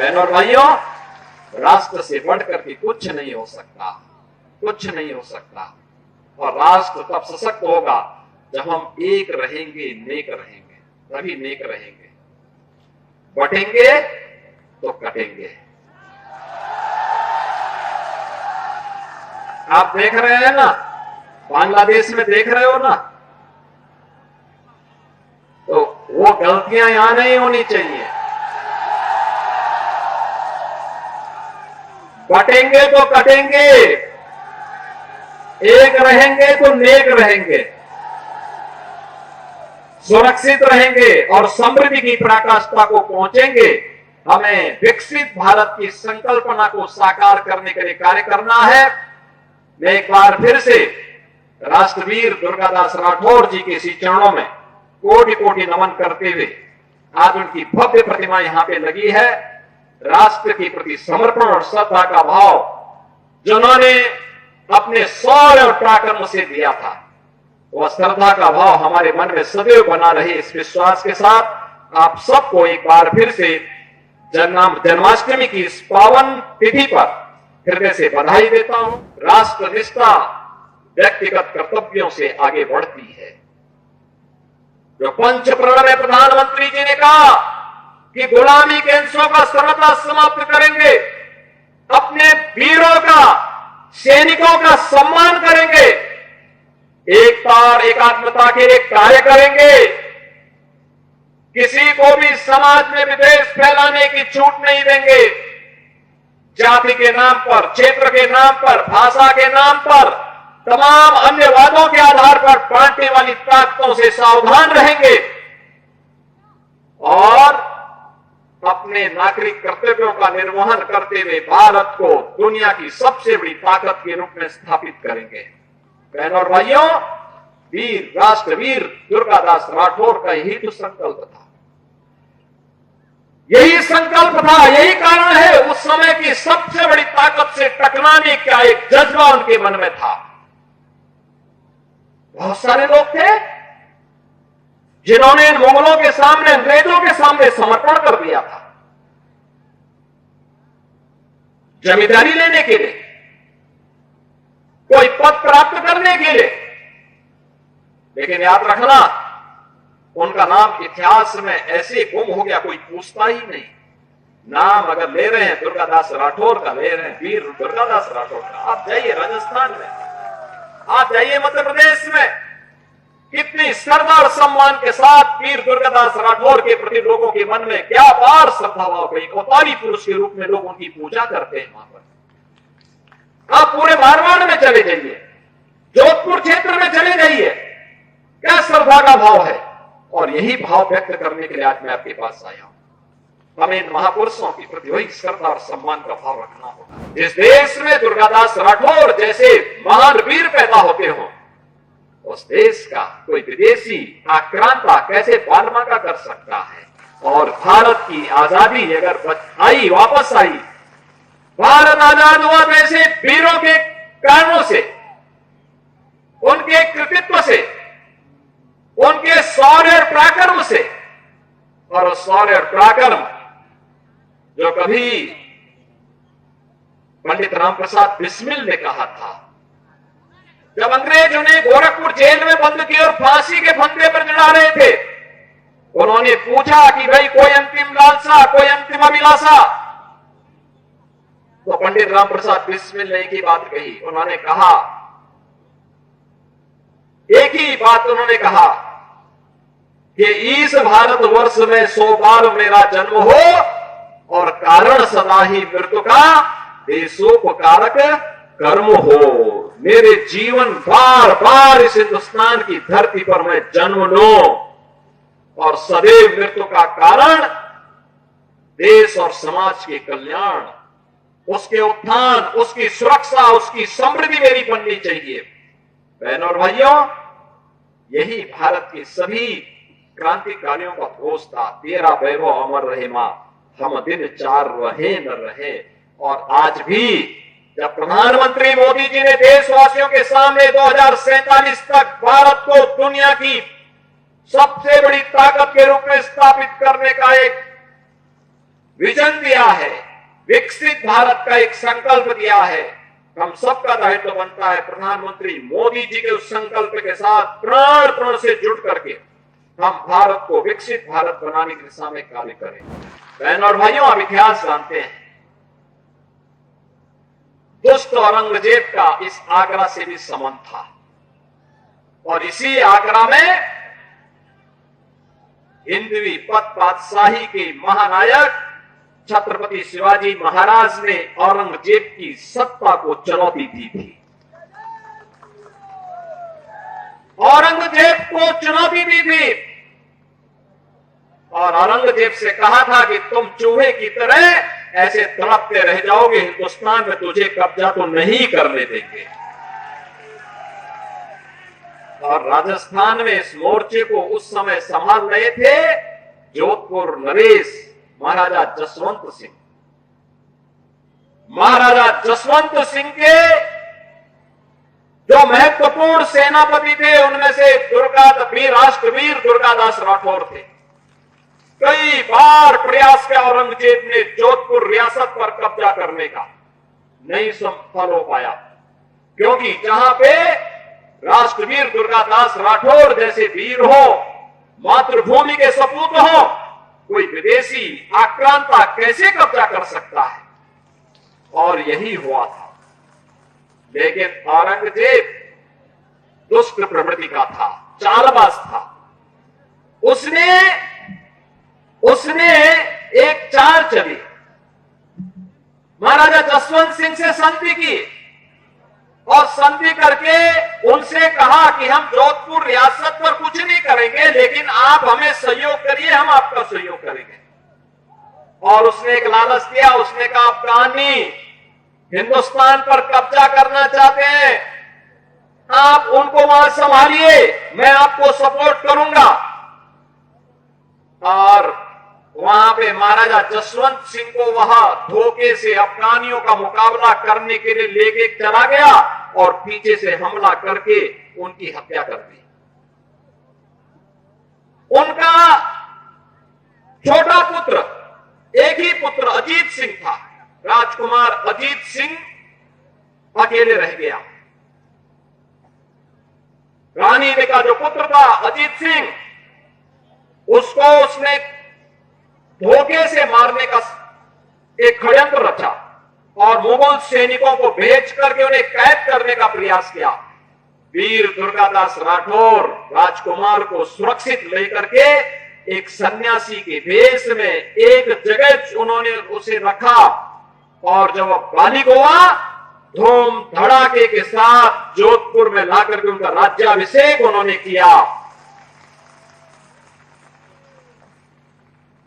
बहनों और भाइयों, राष्ट्र से बढ़कर के कुछ नहीं हो सकता, कुछ नहीं हो सकता। और राष्ट्र तब सशक्त होगा जब हम एक रहेंगे, नेक रहेंगे, तभी नेक रहेंगे। बटेंगे तो कटेंगे। आप देख रहे हैं ना, बांग्लादेश में देख रहे हो ना, तो वो गलतियां यहां नहीं होनी चाहिए। बटेंगे तो कटेंगे, एक रहेंगे तो नेक रहेंगे, सुरक्षित रहेंगे और समृद्धि की पराकाष्ठा को पहुंचेंगे। हमें विकसित भारत की संकल्पना को साकार करने के लिए कार्य करना है। मैं एक बार फिर से राष्ट्रवीर दुर्गादास राठौर जी के श्री चरणों में कोटि कोटि नमन करते हुए, आज उनकी भव्य प्रतिमा यहां पे लगी है। राष्ट्र के प्रति समर्पण और श्रद्धा का भाव जिन्होंने अपने शौर्य और पराक्रम से दिया था, वह श्रद्धा का भाव हमारे मन में सदैव बना रहे। इस विश्वास के साथ आप सबको एक बार फिर से जन्माष्टमी की इस पावन तिथि पर हृदय से बधाई देता हूं। राष्ट्र निष्ठा व्यक्तिगत कर्तव्यों से आगे बढ़ती है। जो पंच प्रण में प्रधानमंत्री जी ने कहा कि गुलामी के अंशों का सर्वथा समाप्त करेंगे, अपने वीरों का, सैनिकों का सम्मान करेंगे, एकता और एकात्मता के लिए कार्य करेंगे, किसी को भी समाज में विद्वेष फैलाने की छूट नहीं देंगे, जाति के नाम पर, क्षेत्र के नाम पर, भाषा के नाम पर, तमाम अन्य वादों के आधार पर बांटने वाली ताकतों से सावधान रहेंगे और अपने नागरिक कर्तव्यों का निर्वहन करते हुए भारत को दुनिया की सबसे बड़ी ताकत के रूप में स्थापित करेंगे। बहनों और भाइयों, वीर राष्ट्रवीर दुर्गादास राठौर का यही तो संकल्प था, यही संकल्प था, यही कारण है उस समय की सबसे बड़ी ताकत से टकराने का एक जज्बा उनके मन में था। बहुत सारे लोग थे जिन्होंने इन मुगलों के सामने, अंग्रेजों के सामने समर्पण कर दिया था जमींदारी लेने के लिए, कोई पद प्राप्त करने के लिए। लेकिन याद रखना, उनका नाम इतिहास में ऐसे गुम हो गया, कोई पूछता ही नहीं। नाम अगर ले रहे हैं दुर्गादास राठौर का, ले रहे हैं वीर दुर्गादास राठौर का। आप जाइए राजस्थान में, आप जाइए मध्य प्रदेश में, कितनी श्रद्धा और सम्मान के साथ वीर दुर्गादास राठौर के प्रति लोगों के मन में क्या अपार श्रद्धा भाव, कई अवतारी पुरुष के रूप में लोग उनकी पूजा करते हैं। वहां पर आप पूरे मारवाड़ में चले जाइए, जोधपुर क्षेत्र में चले जाइए, क्या श्रद्धा का भाव है। और यही भाव व्यक्त करने के लिए आज मैं आपके पास आया हूं। हमें इन महापुरुषों के प्रति वही श्रद्धा और सम्मान का भाव रखना होगा। जिस देश में दुर्गादास राठौर जैसे महान वीर पैदा होते हो, उस देश का कोई विदेशी आक्रांता कैसे बालमाका कर सकता है। और भारत की आजादी अगर आई, वापस आई, भारत आजाद हुआ तो ऐसे वीरों के कारणों से, उनके कृतित्व से, उनके शौर्य और पराक्रम से। और उस शौर्य और पराक्रम जो कभी पंडित राम प्रसाद बिस्मिल ने कहा था, जब अंग्रेज उन्हें गोरखपुर जेल में बंद किए और फांसी के फंदे पर चढ़ा रहे थे, उन्होंने पूछा कि भाई कोई अंतिम लालसा, कोई अंतिम अभिलाषा। तो पंडित राम प्रसाद बिस्मिल ने एक ही बात कही, उन्होंने कहा, एक ही बात उन्होंने कहा कि इस भारतवर्ष में 100 बार मेरा जन्म हो और कारण सदा ही मृत्यु का देशोपकारक कर्म हो। मेरे जीवन बार बार इस हिंदुस्तान की धरती पर मैं जन्म लूं और सदैव मृत्यु का कारण देश और समाज के कल्याण, उसके उत्थान, उसकी सुरक्षा, उसकी समृद्धि मेरी बननी चाहिए। बहनों और भाइयों, यही भारत के सभी क्रांतिकारियों का घोष था, तेरा वैभव अमर रहे मां, हम दिन चार रहे न रहे। और आज भी जब प्रधानमंत्री मोदी जी ने देशवासियों के सामने 2047 तक भारत को दुनिया की सबसे बड़ी ताकत के रूप में स्थापित करने का एक विजन दिया है, विकसित भारत का एक संकल्प दिया है। हम सबका दायित्व बनता है प्रधानमंत्री मोदी जी के उस संकल्प के साथ प्राण से जुड़ करके हम भारत को विकसित भारत बनाने की दिशा में कार्य करें। बहनों और भाइयों, आप इतिहास जानते हैं, दुष्ट औरंगजेब का इस आगरा से भी संबंध था और इसी आगरा में हिंदवी पद पातशाही के महानायक छत्रपति शिवाजी महाराज ने औरंगजेब की सत्ता को चुनौती दी थी। औरंगजेब को चुनौती दी थी और औरंगजेब से कहा था कि तुम चूहे की तरह ऐसे तड़पते रह जाओगे, हिंदुस्तान में तुझे कब्जा तो नहीं करने देंगे। और राजस्थान में इस मोर्चे को उस समय संभाल रहे थे जोधपुर नरेश महाराजा जसवंत सिंह। महाराजा जसवंत सिंह के जो महत्वपूर्ण सेनापति थे उनमें से राष्ट्रवीर दुर्गादास राठौर थे। कई बार प्रयास किया औरंगजेब ने जोधपुर रियासत पर कब्जा करने का, नहीं सफल हो पाया, क्योंकि जहां पे राष्ट्रवीर दुर्गादास राठौर जैसे वीर हो, मातृभूमि के सपूत हो, कोई विदेशी आक्रांता कैसे कब्जा कर सकता है। और यही हुआ था। लेकिन औरंगजेब दुष्ट प्रवृत्ति का था, चालबाज था। उसने एक चाल चली, महाराजा जसवंत सिंह से संधि की और संधि करके उनसे कहा कि हम जोधपुर रियासत पर कुछ नहीं करेंगे, लेकिन आप हमें सहयोग करिए, हम आपका सहयोग करेंगे। और उसने एक लालच दिया, उसने कहा अफगानी हिंदुस्तान पर कब्जा करना चाहते हैं, आप उनको वहां संभालिए, मैं आपको सपोर्ट करूंगा। और वहां पे महाराजा जसवंत सिंह को वहां धोखे से अफगानियों का मुकाबला करने के लिए लेके चला गया और पीछे से हमला करके उनकी हत्या कर दी। उनका छोटा पुत्र, एक ही पुत्र अजीत सिंह था, राजकुमार अजीत सिंह अकेले रह गया। रानी का जो पुत्र था अजीत सिंह, उसको उसने धोखे से मारने का एक षड्यंत्र रचा और मुगल सैनिकों को भेज करके उन्हें कैद करने का प्रयास किया। वीर दुर्गादास राठौर राजकुमार को सुरक्षित लेकर के एक सन्यासी के भेष में एक जगह उन्होंने उसे रखा और जब वह बालिग हुआ, धूम धड़ाके के साथ जोधपुर में लाकर के उनका राज्याभिषेक उन्होंने किया।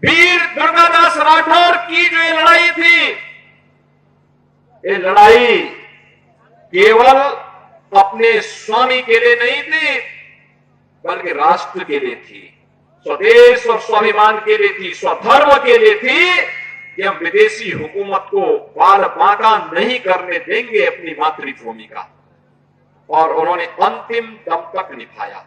वीर दुर्गादास राठौर की जो ये लड़ाई थी, ये लड़ाई केवल अपने स्वामी के लिए नहीं थी, बल्कि राष्ट्र के लिए थी, स्वदेश और स्वाभिमान के लिए थी, स्वधर्म के लिए थी कि हम विदेशी हुकूमत को बाल बांका नहीं करने देंगे अपनी मातृभूमि का। और उन्होंने अंतिम दम तक निभाया।